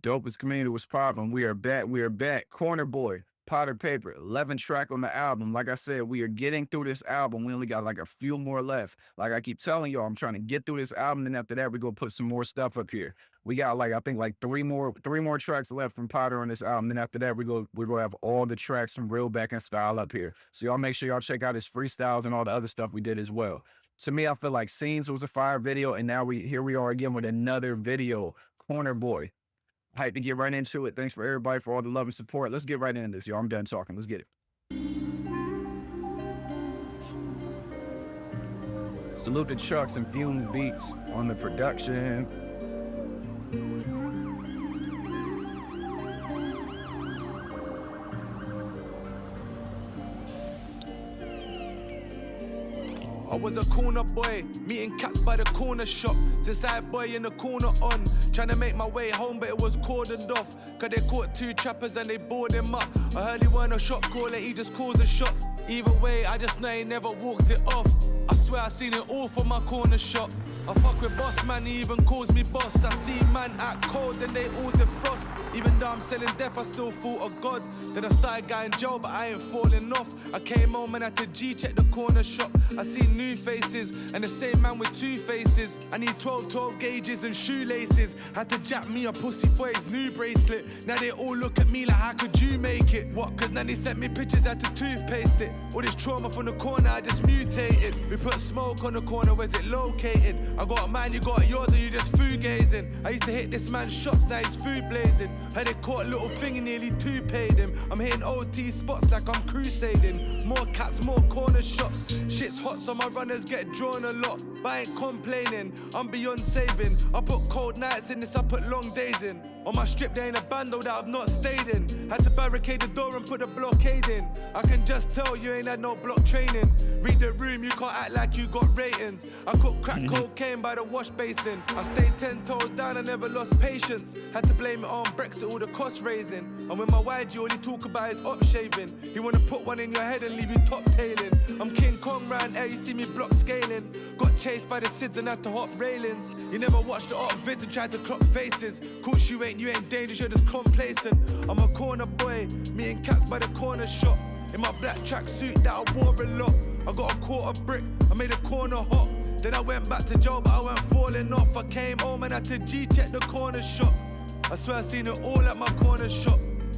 Dopest community was popping. We are back. We are back. Corner Boy, Potter Payper, 11 track on the album. Like I said, we are getting through this album. We only got like a few more left. Like I keep telling y'all, I'm trying to get through this album. And after that, we're gonna put some more stuff up here. We got like I think like three more tracks left from Potter on this album. Then after that, we're gonna have all the tracks from Real Back and Style up here. So y'all make sure y'all check out his freestyles and all the other stuff we did as well. To me, I feel like Scenes was a fire video, and now here we are again with another video. Corner Boy. Hype to get right into it. Thanks for everybody for all the love and support. Let's get right into this, y'all. I'm done talking. Let's get it. Salute the Chucks and Fume Beats on the production. I was a corner boy, meeting cats by the corner shop. Since I boy in the corner on, trying to make my way home, but it was cordoned off. Cause they caught two trappers and they bored him up. I heard he weren't a shot caller, he just calls the shots. Either way, I just know he never walked it off. I swear I seen it all from my corner shop. I fuck with boss man, he even calls me boss. I see man act cold, then they all defrost. Even though I'm selling death, I still thought of God. Then I started going jail, but I ain't falling off. I came home and had to G-check the corner shop. I seen new faces, and the same man with two faces. I need 12 gauges and shoelaces. Had to jack me a pussy for his new bracelet. Now they all look at me like, how could you make it? What, cause now they sent me pictures, I had to toothpaste it. All this trauma from the corner, I just mutated. We put smoke on the corner, where's it located? I got a man, you got yours, or you just food gazing? I used to hit this man's shots, now he's food blazing. Heard they caught a little thing and nearly two paid him. I'm hitting OT spots like I'm crusading. More cats, more corner shots. Shit's hot, so my runners get drawn a lot. But I ain't complaining, I'm beyond saving. I put cold nights in this, I put long days in. On my strip, there ain't a bando that I've not stayed in. Had to barricade the door and put a blockade in. I can just tell you ain't had no block training. Read the room, you can't act like you got ratings. I cook crack cocaine by the wash basin. I stayed 10 toes down, I never lost patience. Had to blame it on Brexit, all the cost raising. And with my YG, all he talk about is up shaving. He wanna put one in your head and leave you top tailing. I'm King Kong round here, you see me block scaling. Got chased by the SIDS and had to hop railings. You never watched the art vids and tried to clock faces. Course you ain't dangerous, you're just complacent. I'm a corner boy, meeting cats by the corner shop. In my black tracksuit that I wore a lot. I got a quarter brick, I made a corner hot. Then I went back to jail, but I went falling off. I came home and had to G-check the corner shop. I swear I seen it all at my corner shop.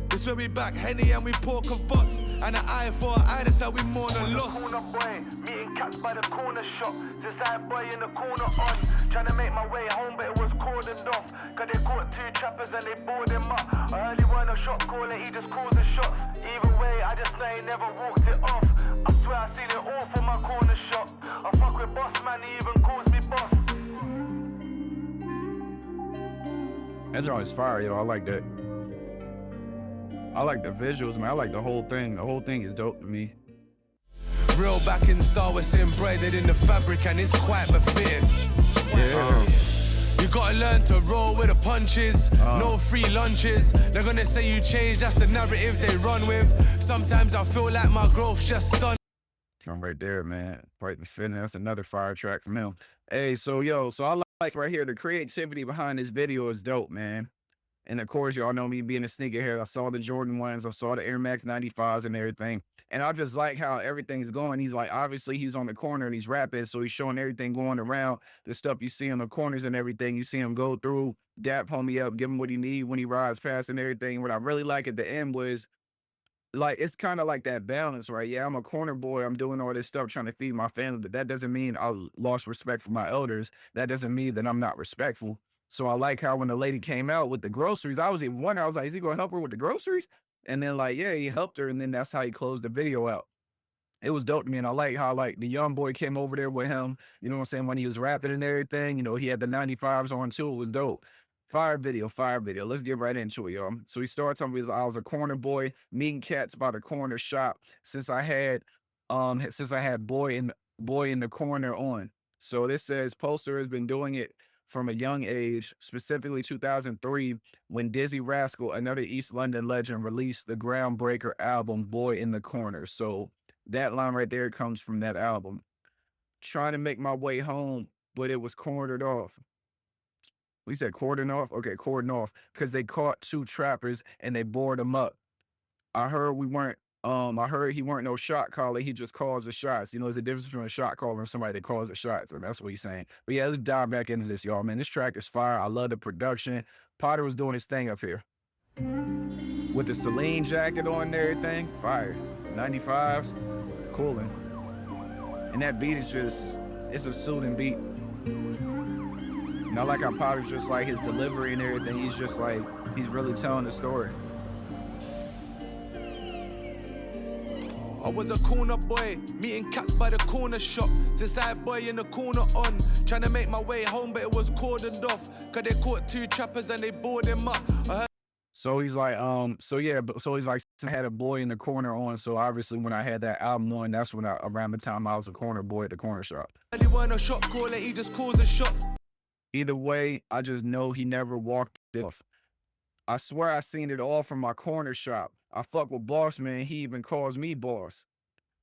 This where we back, Henny and we pour Kvass. And an eye for an eye, that's how we mourn a loss. Corner boy, meeting cats by the corner shop. This side boy in the corner on. Trying to make my way home, but it was cordoned off. Cause they caught two trappers and they bored him up. I heard he weren't a shot caller, he just calls the shots. Either way, I just know he never walked it off. I swear I seen it all from my corner shop. I fuck with boss man, he even calls me boss. That joint is fire, yo. I like that. I like the visuals, man. I like the whole thing. The whole thing is dope to me. Real back in style, it's embroidered in the fabric and it's quite befitting. Yeah. You gotta learn to roll with the punches, no free lunches. They're gonna say you changed, that's the narrative they run with. Sometimes I feel like my growth's just stunned. Come right there, man. Right the fitting. That's another fire track from him. Hey, so I like right here, the creativity behind this video is dope, man. And of course, y'all know me being a sneakerhead. I saw the Jordan 1s, I saw the Air Max 95s and everything. And I just like how everything's going. He's like, obviously he's on the corner and he's rapping. So he's showing everything going around, the stuff you see in the corners and everything. You see him go through, dap homie up, give him what he need when he rides past and everything. What I really like at the end was, like, it's kind of like that balance, right? Yeah, I'm a corner boy. I'm doing all this stuff trying to feed my family, but that doesn't mean I lost respect for my elders. That doesn't mean that I'm not respectful. So I like how when the lady came out with the groceries, I was even wondering, I was like, is he going to help her with the groceries? And then like, yeah, he helped her. And then that's how he closed the video out. It was dope to me. And I like how like the young boy came over there with him, you know what I'm saying? When he was rapping and everything, you know, he had the 95s on too. It was dope. Fire video, fire video. Let's get right into it, y'all. So he starts on, I was a corner boy, meeting cats by the corner shop since I had boy in the corner on. So this says Poster has been doing it from a young age, specifically 2003, when Dizzy Rascal, another East London legend, released the groundbreaker album, Boy in the Corner. So that line right there comes from that album. Trying to make my way home, but it was cornered off. We said cordon off? Okay, cordon off, because they caught 2 trappers and they bored them up. I heard we weren't I heard he weren't no shot caller, he just calls the shots. You know, there's a difference between a shot caller and somebody that calls the shots, and that's what he's saying. But yeah, let's dive back into this, y'all, man. This track is fire. I love the production. Potter was doing his thing up here. With the Celine jacket on and everything, fire. 95s, cooling. And that beat is just, it's a soothing beat. You know, like how Potter's just like his delivery and everything, he's just like, he's really telling the story. I was a corner boy, meeting cats by the corner shop. This side boy in the corner on, trying to make my way home, but it was cordoned off. Cause they caught 2 trappers and they bored him up. So he's like, so he's like, I had a boy in the corner on. So obviously when I had that album on, that's when around the time I was a corner boy at the corner shop. He wasn't a shot caller, he just calls the shots. Either way, I just know he never walked it off. I swear I seen it all from my corner shop. I fuck with boss man, he even calls me boss.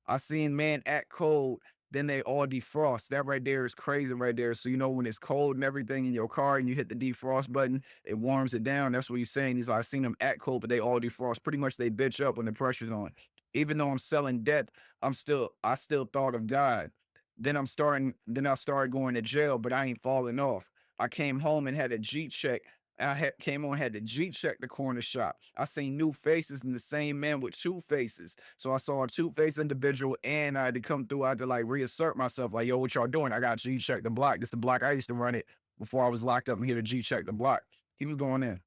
I seen man act cold, then they all defrost. That right there is crazy right there. So you know when it's cold and everything in your car and you hit the defrost button, it warms it down. That's what he's saying. He's like, I seen them act cold, but they all defrost. Pretty much they bitch up when the pressure's on. Even though I'm selling death, I still thought of God. Then I started going to jail, but I ain't falling off. I came home and had a G check. Came on, had to G check the corner shop. I seen new faces and the same man with 2 faces. So I saw a 2-face individual and I had to come through. I had to like reassert myself, like, yo, what y'all doing? I got G check the block. This the block I used to run it before I was locked up and here to G check the block. He was going in.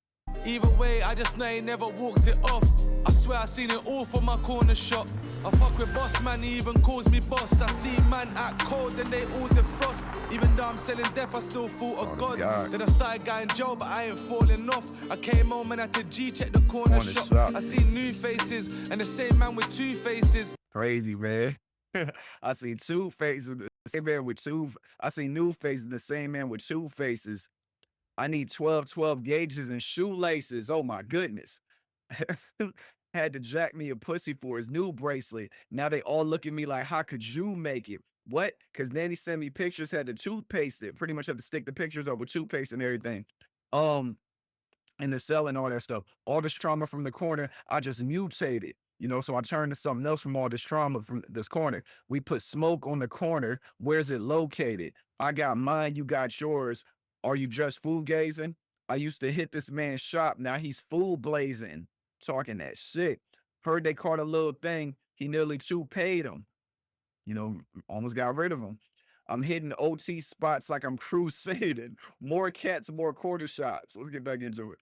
Either way, I just know he never walked it off. I swear I seen it all from my corner shop. I fuck with boss man, he even calls me boss. I see man act cold, then they all defrost. Even though I'm selling death, I still thought of God. Then I started getting jail, but I ain't falling off. I came home and had to G-check the corner shop. I seen new faces, and the same man with 2 faces. Crazy, man. I seen 2 faces, the same man with 2. I seen new faces, the same man with 2 faces. I need 12 gauges and shoelaces. Oh my goodness. Had to jack me a pussy for his new bracelet. Now they all look at me like, how could you make it? What? Because then he sent me pictures, had to toothpaste it. Pretty much had to stick the pictures up with toothpaste and everything. And the cell and all that stuff. All this trauma from the corner, I just mutated. You know, so I turned to something else from all this trauma from this corner. We put smoke on the corner. Where's it located? I got mine, you got yours. Are you just food gazing? I used to hit this man's shop. Now he's food blazing. Talking that shit. Heard they caught a little thing. He nearly 2 paid him. You know, almost got rid of him. I'm hitting OT spots like I'm crusading. More cats, more quarter shops. Let's get back into it.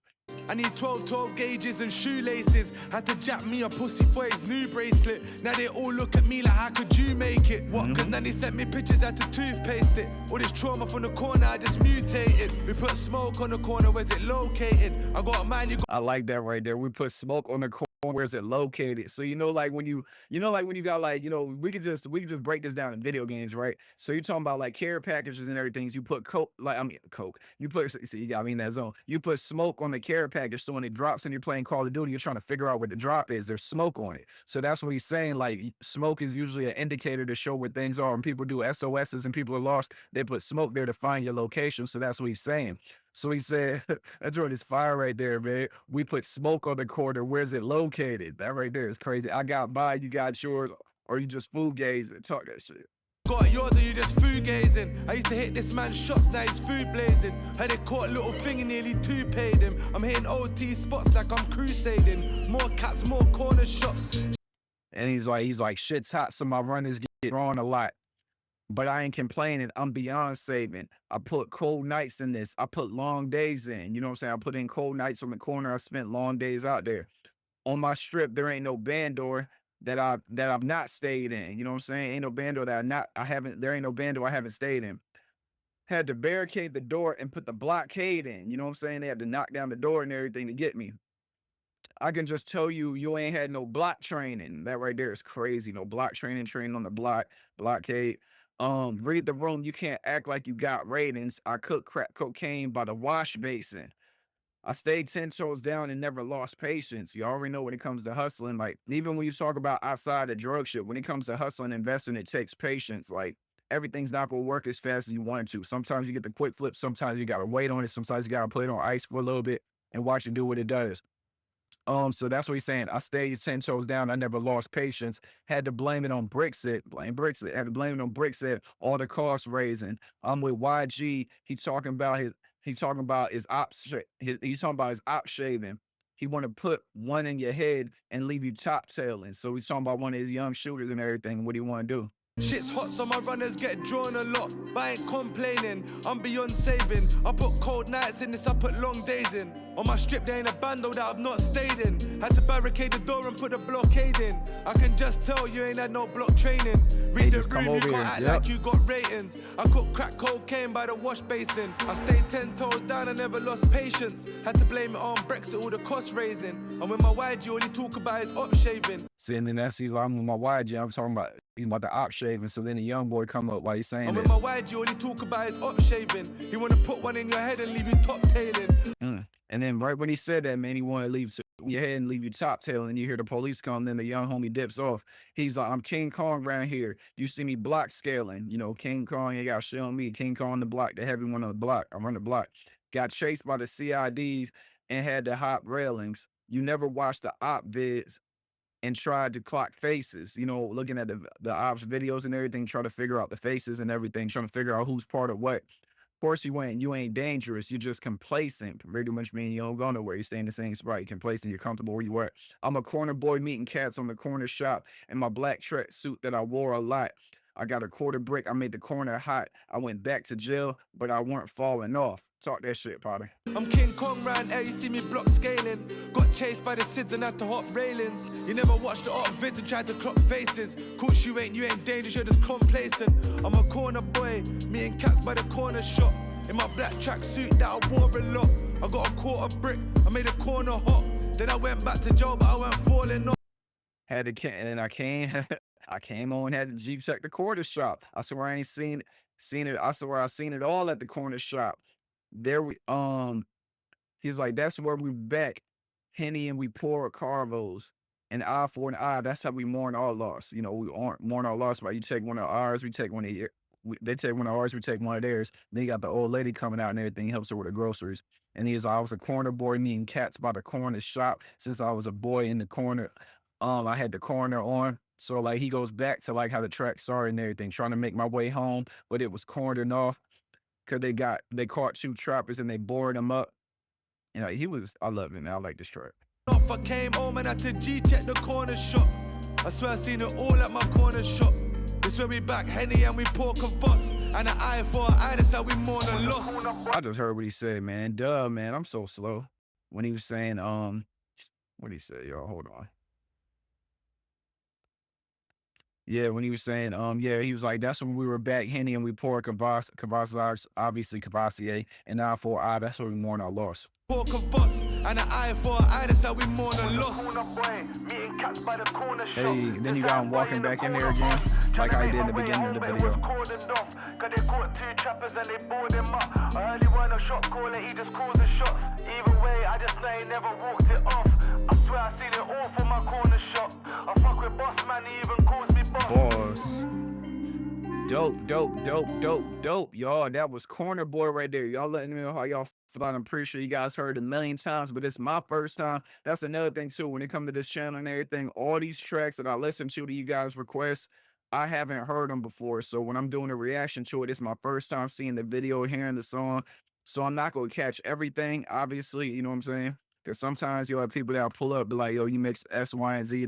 I need 12 gauges and shoelaces. Had to jack me a pussy for his new bracelet. Now they all look at me like, how could you make it? What? Cause now they sent me pictures, had to toothpaste it. All this trauma from the corner, I just mutated. We put smoke on the corner, where's it located? I got a man, I like that right there. We put smoke on the corner. Where's it located? So you know, like when you got like, you know, we could just break this down in video games, right? So you're talking about like care packages and everything. You put coke. You put, see, you got me in that zone. You put smoke on the care package, so when it drops and you're playing Call of Duty, you're trying to figure out where the drop is. There's smoke on it. So that's what he's saying. Like smoke is usually an indicator to show where things are. When people do SOSs and people are lost, they put smoke there to find your location. So that's what he's saying. So he said, that joint is fire right there, man. We put smoke on the corner. Where's it located? That right there is crazy. I got mine, you got yours, or you just food gazing. Talk that shit. Got yours or you just food gazing. I used to hit this man's shots, now he's food blazing. Had it caught a little thing and nearly 2 paid him. I'm hitting OT spots like I'm crusading. More cats, more corner shops. And he's like, shit's hot, so my runners get drawn a lot. But I ain't complaining. I'm beyond saving. I put cold nights in this. I put long days in. You know what I'm saying? I put in cold nights on the corner. I spent long days out there. On my strip, there ain't no band door that I've not stayed in. You know what I'm saying? Ain't no band door there ain't no band door I haven't stayed in. Had to barricade the door and put the blockade in. You know what I'm saying? They had to knock down the door and everything to get me. I can just tell you, you ain't had no block training. That right there is crazy. No block training on the blockade. Read the room. You can't act like you got ratings. I cook crack cocaine by the wash basin. I stayed 10 toes down and never lost patience. You already know when it comes to hustling, like even when you talk about outside the drug shit, when it comes to hustling, investing, it takes patience. Like everything's not gonna work as fast as you want it to. Sometimes you get the quick flip, sometimes you gotta wait on it, sometimes you gotta put it on ice for a little bit and watch it do what it does. So that's what he's saying. I stayed 10 toes down. I never lost patience. Had to blame it on Brexit. Blame Brexit. Had to blame it on Brexit. All the cost raising. I'm with YG. He talking about his he's talking about his op shaving. He want to put one in your head and leave you top tailing. So he's talking about one of his young shooters and everything. What do you want to do? Shit's hot, so my runners get drawn a lot. But I ain't complaining, I'm beyond saving. I put cold nights in this, I put long days in. On my strip, there ain't a bando that I've not stayed in. Had to barricade the door and put a blockade in. I can just tell you ain't had no block training. Read the room, you can't act like you got ratings. I cook crack cocaine by the wash basin. I stayed 10 toes down, I never lost patience. Had to blame it on Brexit, all the cost raising. And when my YG, all he talk about is op shaving. See, and then that's I'm with my YG. I'm talking about he's about the op shaving. So then the young boy come up while he's saying And that. when my YG, all he talk about is op shaving. He wanna put one in your head and leave you top tailing. And then right when he said that, man, he wanted to leave your head and leave you top tail. And you hear the police come, then the young homie dips off. He's like, I'm King Kong around here. You see me block scaling. You know, King Kong, you got shit on me. King Kong the block, the heavy one on the block. I'm on the block. Got chased by the CIDs and had to hop railings. You never watched the op vids and tried to clock faces, you know, looking at the ops videos and everything, trying to figure out the faces and everything, trying to figure out who's part of what. Of course, you ain't dangerous. You're just complacent. Pretty much mean you don't go nowhere. You stay in the same spot. You're complacent. You're comfortable where you are. I'm a corner boy meeting cats on the corner shop in my black track suit that I wore a lot. I got a quarter brick. I made the corner hot. I went back to jail, but I weren't falling off. Talk that shit, Potter. I'm King Kong round here, you see me block scaling. Got chased by the SIDS and had to hop railings. You never watched the art vids and tried to clock faces. Course you ain't dangerous, you're just complacent. I'm a corner boy, meeting cats by the corner shop. In my black track suit that I wore a lot. I got a quarter brick, I made a corner hot. Then I went back to jail, but I went falling off. And then I came, I came on, had to G check the corner shop. I swear I ain't seen it. I swear I seen it all at the corner shop. There we he's like, that's where we back. Henny and we pour carvos. An eye for an eye. That's how we mourn our loss. You know, we aren't mourn our loss, right? You take one of ours, we take one of your they take one of ours, we take one of theirs. Then you got the old lady coming out and everything, helps her with the groceries. And he's I was a corner boy meeting cats by the corner shop since I was a boy in the corner. I had the corner on. So like he goes back to like how the track started and everything, trying to make my way home, but it was cornered off because they caught two trappers and they bored them up. You know, I love it, man. I like this track. I came home and had to G-check the corner shop. I swear I seen it all at my corner shop. This where we back, Henny and we pour Kvass. And an eye for an eye, that's how we mourn a loss. I just heard what he said, man. Duh, man. I'm so slow. When he was saying, what he said, y'all, hold on. Yeah, when he was saying, yeah, he was like, that's when we were back, Henny, and we poured Kvass, obviously Kvassier, and eye for eye, that's when we mourn our loss. Pour Kvass, and an eye for an eye, that's how we mourn a loss. Hey, then you got him walking back in there again, like I did in the beginning of the video. Cause they caught two trappers and they bored him up. I heard he weren't a shot caller, he just calls the shots. Either way, I just know he never walked it off. I swear I seen it all from my corner shop. I fuck with boss man, he even calls me boss. Dope. Y'all, that was Corner Boy right there. Y'all letting me know how y'all feel. I'm pretty sure you guys heard it a million times, but it's my first time. That's another thing too. When it comes to this channel and everything, all these tracks that I listen to you guys request, I haven't heard them before. So when I'm doing a reaction to it, it's my first time seeing the video, hearing the song. So I'm not going to catch everything, obviously, you know what I'm saying? Because sometimes you'll have people that'll pull up, be like, yo, you mix X, Y, and Z,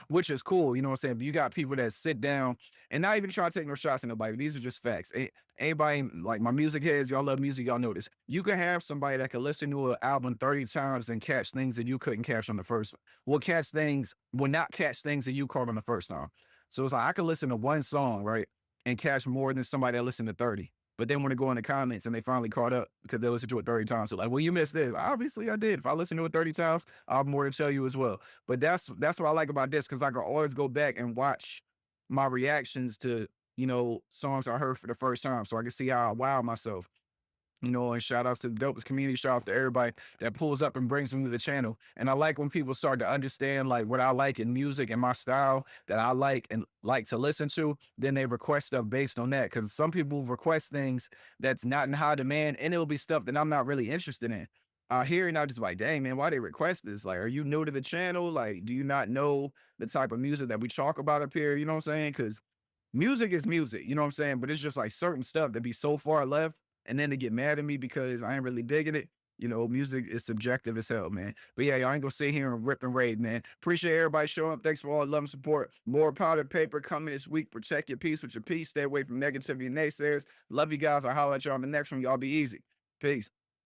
which is cool, you know what I'm saying? But you got people that sit down and not even try to take no shots at nobody. These are just facts. Anybody, like my music heads, y'all love music, y'all know this. You can have somebody that can listen to an album 30 times and catch things that you couldn't catch on the first one. Will not catch things that you caught on the first time. So it's like, I could listen to one song, right, and catch more than somebody that listened to 30. But then when they go in the comments and they finally caught up because they listened to it 30 times. So like, well, you missed this. Obviously I did. If I listen to it 30 times, I'll have more to tell you as well. But that's what I like about this, because I can always go back and watch my reactions to, you know, songs I heard for the first time. So I can see how I wow myself. And shout outs to the dopest community. Shout out to everybody that pulls up and brings them to the channel. And I like when people start to understand like what I like in music and my style that I like and like to listen to. Then they request stuff based on that. Cause some people request things that's not in high demand and it'll be stuff that I'm not really interested in. I hear and I just like, dang man, why they request this? Like, are you new to the channel? Like, do you not know the type of music that we talk about up here? You know what I'm saying? Cause music is music, you know what I'm saying? But it's just like certain stuff that be so far left, and then they get mad at me because I ain't really digging it. Music is subjective as hell, man. But yeah, y'all ain't gonna sit here and rip and raid, man. Appreciate everybody showing up. Thanks for all the love and support. More powder paper coming this week. Protect your peace with your peace. Stay away from negativity and naysayers. Love you guys. I'll holler at y'all on the next one. Y'all be easy. Peace.